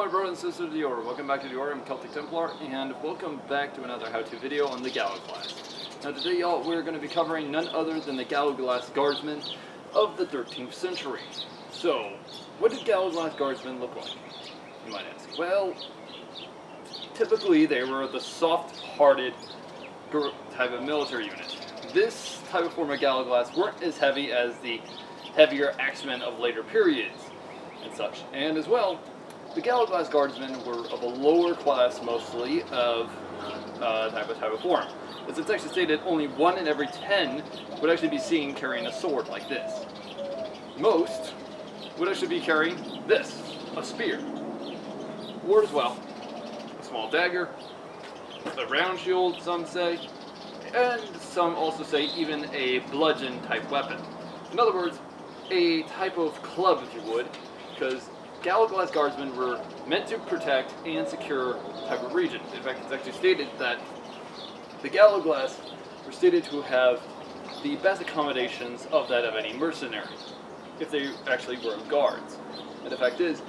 brothers and sisters of the Order, welcome back to the Order. I'm Celtic Templar, and welcome back to another how-to video on the Gallowglass. Now today, y'all, we're going to be covering none other than the Gallowglass Guardsmen of the 13th century. So, what did Gallowglass Guardsmen look like, you might ask? Well, typically they were the soft-hearted type of military unit. This type of form of Gallowglass weren't as heavy as the heavier axemen of later periods and such. And as well, the Gallowglass Guardsmen were of a lower class, mostly, of type of form. As it's actually stated, only 1 in every 10 would actually be seen carrying a sword like this. Most would actually be carrying this, a spear. Or as well, a small dagger, a round shield, some say, and some also say even a bludgeon type weapon. In other words, a type of club, if you would, because Gallowglass Guardsmen were meant to protect and secure type of regions. In fact, it's actually stated that the Gallowglass were stated to have the best accommodations of that of any mercenary, if they actually were guards. And the fact is,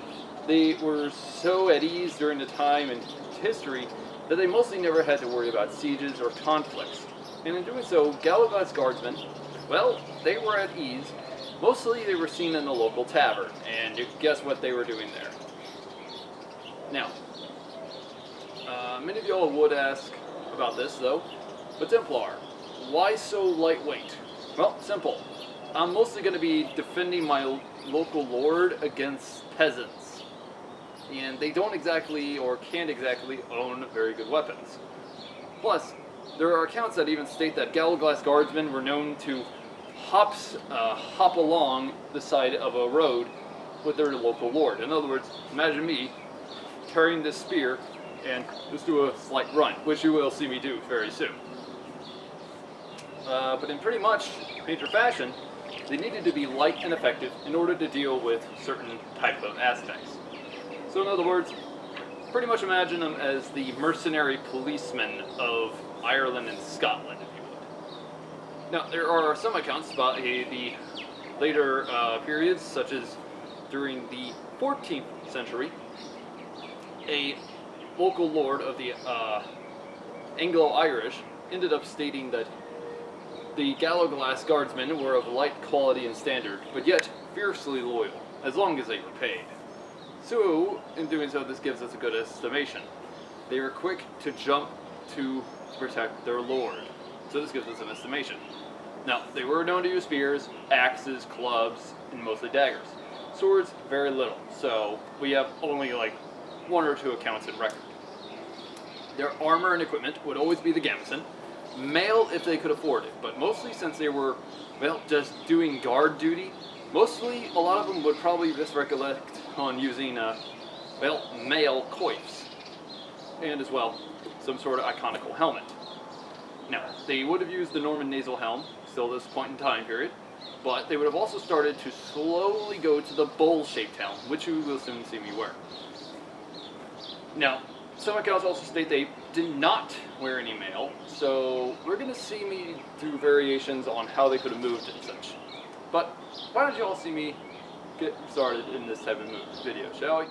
they were so at ease during the time and history that they mostly never had to worry about sieges or conflicts. And in doing so, Gallowglass Guardsmen, well, they were at ease. Mostly they were seen in the local tavern, and you can guess what they were doing there. Now, many of y'all would ask about this though, but Templar, why so lightweight? Well, simple. I'm mostly going to be defending my local lord against peasants, and they don't exactly, or can't exactly, own very good weapons. Plus, there are accounts that even state that Gallowglass Guardsmen were known to hop along the side of a road with their local lord. In other words, imagine me carrying this spear and just do a slight run, which you will see me do very soon. But in pretty much major fashion, they needed to be light and effective in order to deal with certain type of aspects. So in other words, pretty much imagine them as the mercenary policemen of Ireland and Scotland. Now, there are some accounts about the later periods, such as during the 14th century, a local lord of the Anglo-Irish ended up stating that the Gallowglass Guardsmen were of light quality and standard, but yet fiercely loyal, as long as they were paid. So, in doing so, this gives us a good estimation. They were quick to jump to protect their lord. So this gives us an estimation. Now, they were known to use spears, axes, clubs, and mostly daggers. Swords, very little. So we have only like 1 or 2 accounts in record. Their armor and equipment would always be the gambeson. Mail if they could afford it, but mostly since they were, well, just doing guard duty, mostly a lot of them would probably just recollect on using, mail coifs. And as well, some sort of iconical helmet. Now, they would have used the Norman nasal helm, still this point in time period, but they would have also started to slowly go to the bowl-shaped helm, which you will soon see me wear. Now, some accounts also state they did not wear any mail, so we're going to see me do variations on how they could have moved and such. But why don't you all see me get started in this type of video, shall we?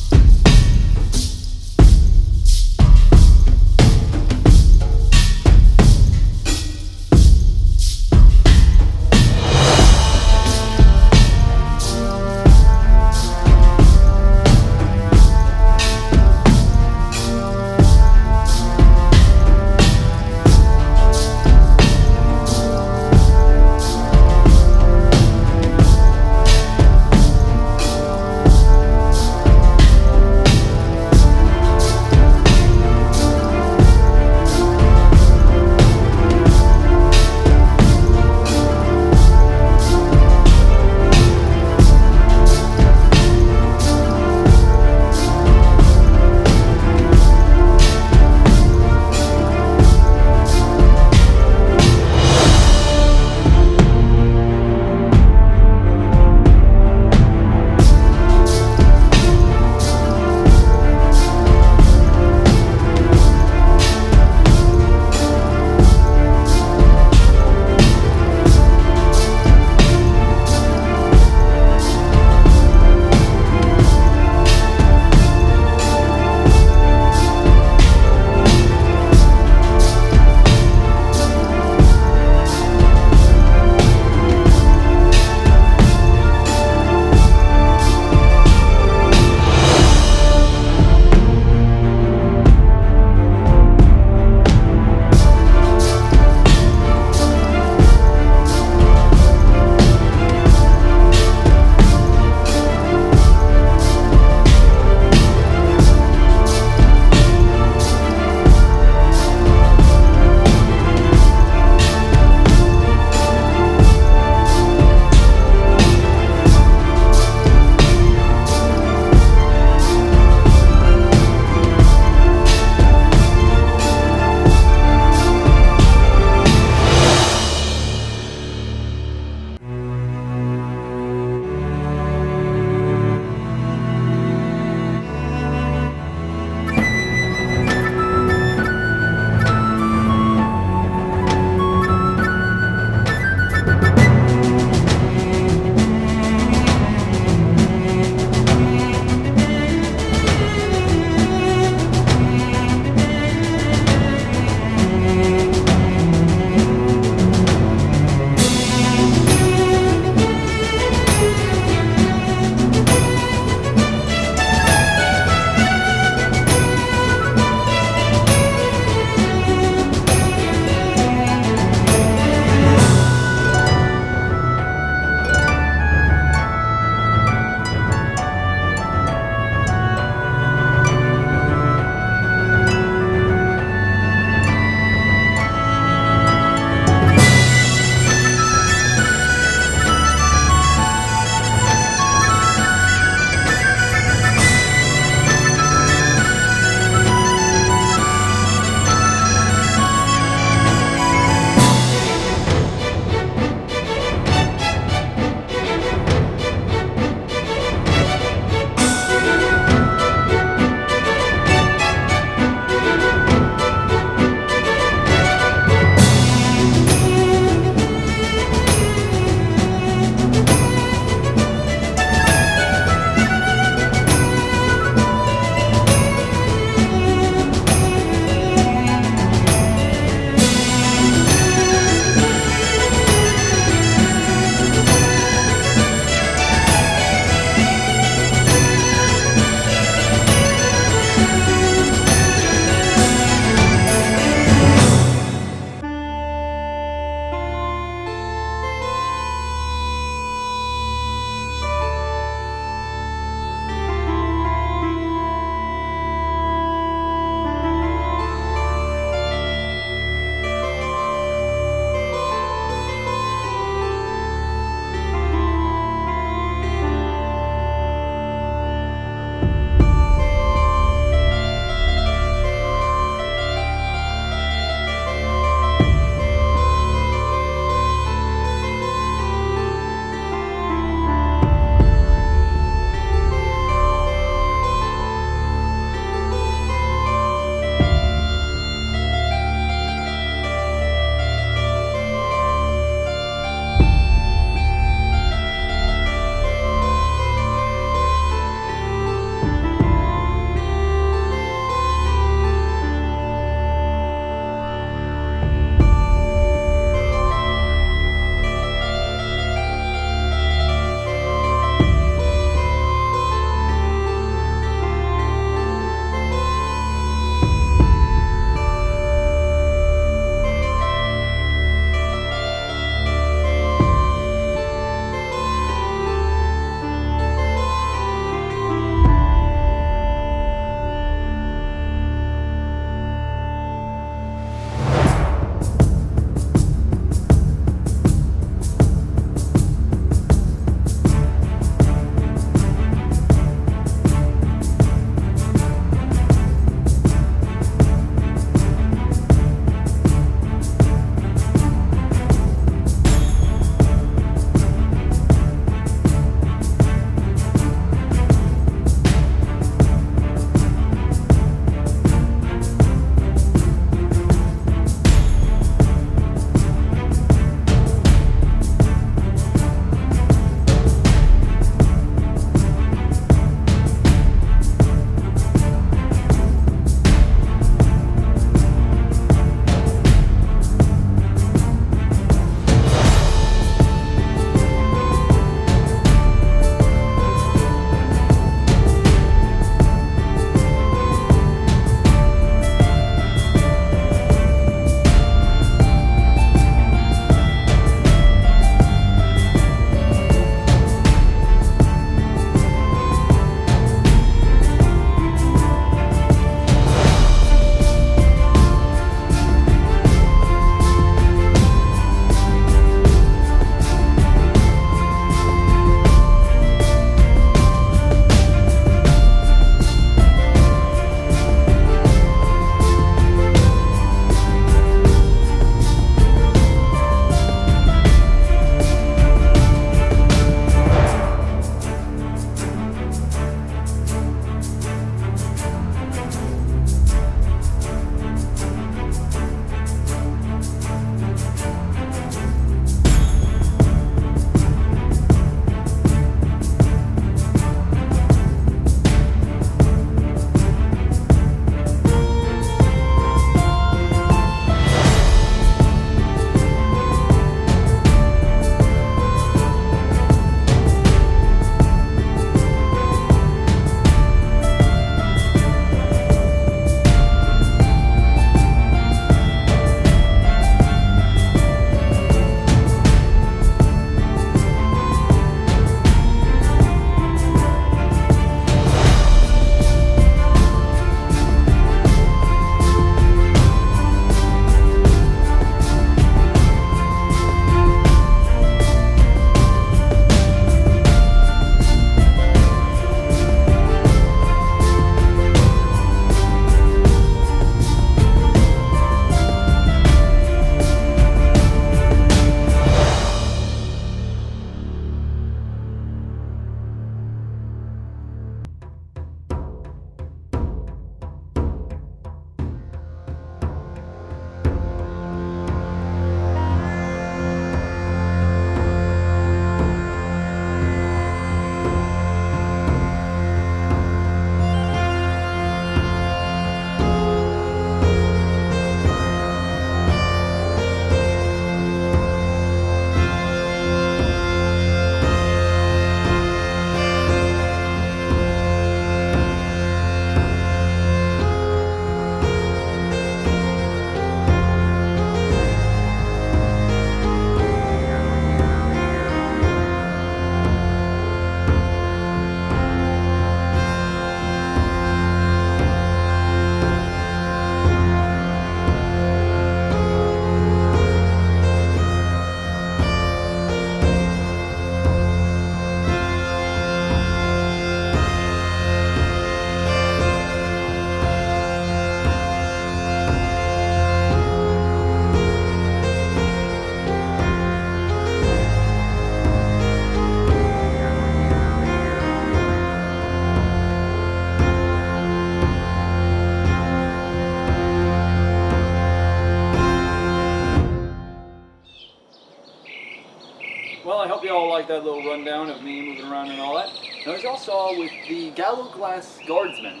like that little rundown of me moving around and all that. Now, as y'all saw with the Gallowglass Guardsmen,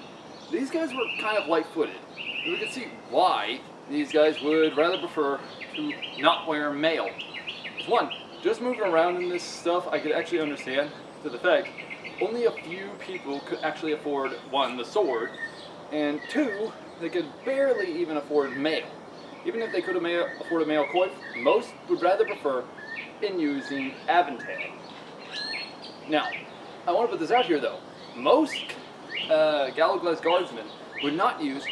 these guys were kind of light-footed. We can see why these guys would rather prefer to not wear mail. One, just moving around in this stuff, I could actually understand to the fact only a few people could actually afford, one, the sword, and two, they could barely even afford mail. Even if they could afford a mail coif, most would rather prefer in using Aventail. Now, I want to put this out here though. Most Gallowglass Guardsmen would not use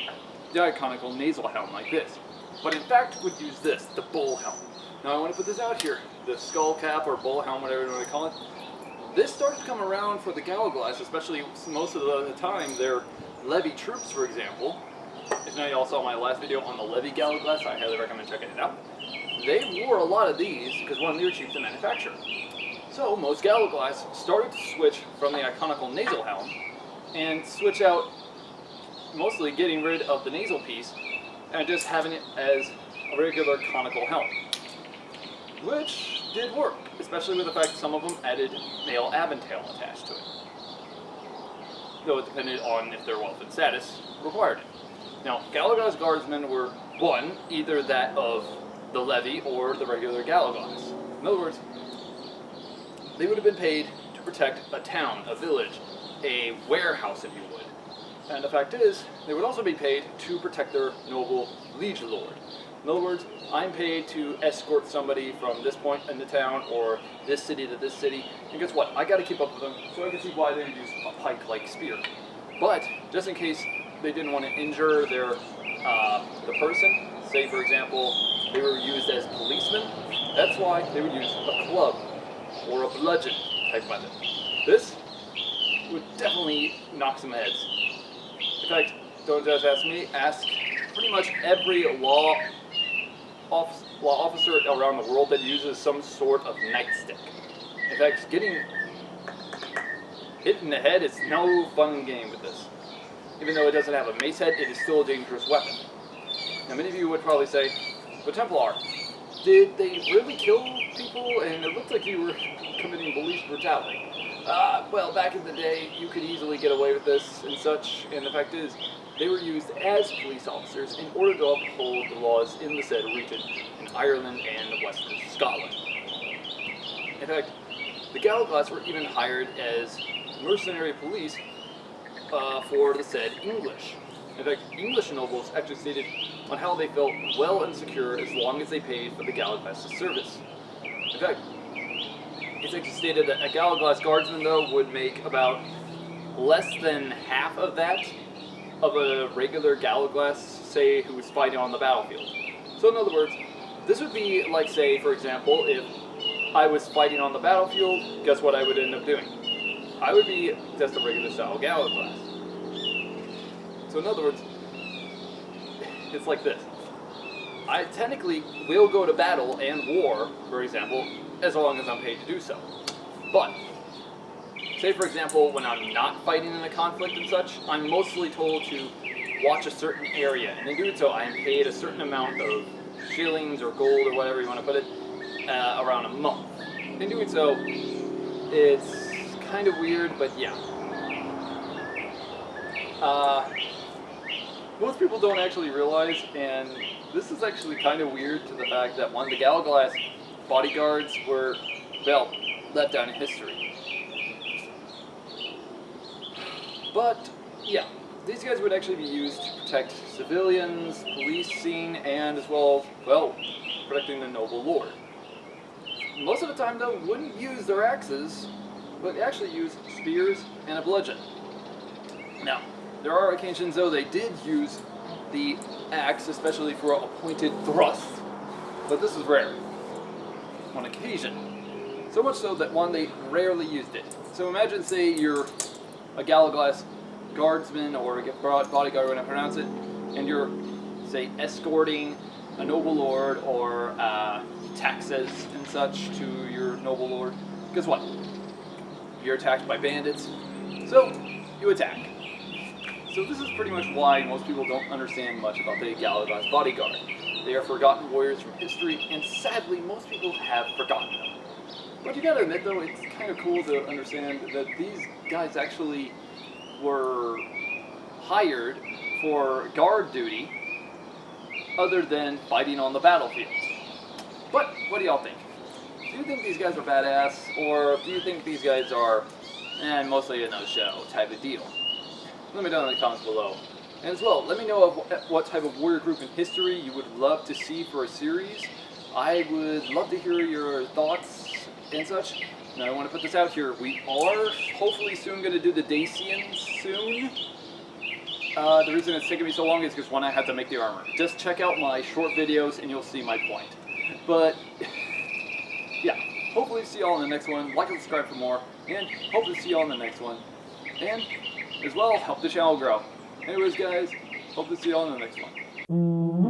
the iconical nasal helm like this, but in fact would use this, the bull helm. Now I want to put this out here, the skull cap or bull helm, whatever you want to call it. This started to come around for the Gallowglass, especially most of the time their levy troops, for example. If now y'all saw my last video on the levy Gallowglass, I highly recommend checking it out. They wore a lot of these because one, they were cheap to manufacture. So most Gallowglass started to switch from the iconical nasal helm and switch out, mostly getting rid of the nasal piece and just having it as a regular conical helm. Which did work, especially with the fact some of them added male Aventail attached to it. Though it depended on if their wealth and status required it. Now, Gallowglass Guardsmen were, one, either that of the levy or the regular Gallowglass. In other words, they would have been paid to protect a town, a village, a warehouse, if you would. And the fact is, they would also be paid to protect their noble liege lord. In other words, I'm paid to escort somebody from this point in the town or this city to this city, and guess what? I got to keep up with them, so I can see why they would use a pike-like spear. But just in case they didn't want to injure their the person, say for example they were used as policemen, that's why they would use a club or a bludgeon type weapon. This would definitely knock some heads. In fact, don't just ask me, ask pretty much every law officer around the world that uses some sort of nightstick. In fact, getting hit in the head is no fun game with this. Even though it doesn't have a mace head, it is still a dangerous weapon. Now many of you would probably say, but Templar, did they really kill people? And it looked like you were committing police brutality. Well, back in the day, you could easily get away with this and such, and the fact is, they were used as police officers in order to uphold the laws in the said region in Ireland and western Scotland. In fact, the Gallowglass were even hired as mercenary police for the said English. In fact, English nobles actually stated on how they felt well and secure as long as they paid for the Gallowglass' service. In fact, it's actually stated that a Gallowglass Guardsman, though, would make about less than half of that of a regular Gallowglass, say, who was fighting on the battlefield. So in other words, this would be like, say, for example, if I was fighting on the battlefield, guess what I would end up doing? I would be just a regular style Gallowglass. So in other words, it's like this. I technically will go to battle and war, for example, as long as I'm paid to do so. But say, for example, when I'm not fighting in a conflict and such, I'm mostly told to watch a certain area, and in doing so, I am paid a certain amount of shillings or gold or whatever you want to put it, around a month. In doing so, it's kind of weird, but yeah. Most people don't actually realize, and this is actually kind of weird to the fact that one, the Gallowglass bodyguards were, well, left down in history. But, yeah, these guys would actually be used to protect civilians, policing, and as well, protecting the noble lord. Most of the time, though, wouldn't use their axes, but actually use spears and a bludgeon. Now, there are occasions, though, they did use the axe, especially for a pointed thrust, but this is rare. On occasion. So much so that, one, they rarely used it. So imagine, say, you're a Gallowglass Guardsman or a Bodyguard, when I pronounce it, and you're, say, escorting a noble lord or taxes and such to your noble lord. Guess what? You're attacked by bandits, so you attack. So this is pretty much why most people don't understand much about the Gallowglass Bodyguard. They are forgotten warriors from history, and sadly, most people have forgotten them. But you gotta admit though, it's kind of cool to understand that these guys actually were hired for guard duty other than fighting on the battlefield. But what do y'all think? Do you think these guys are badass, or do you think these guys are mostly a no-show type of deal? Let me know in the comments below. And as well, let me know of what type of warrior group in history you would love to see for a series. I would love to hear your thoughts and such. Now I want to put this out here. We are hopefully soon going to do the Dacians soon. The reason it's taking me so long is because one, I have to make the armor. Just check out my short videos and you'll see my point. But yeah, hopefully see y'all in the next one. Like and subscribe for more, and hopefully see y'all in the next one. And as well, help the channel grow. Anyways guys, hope to see y'all in the next one.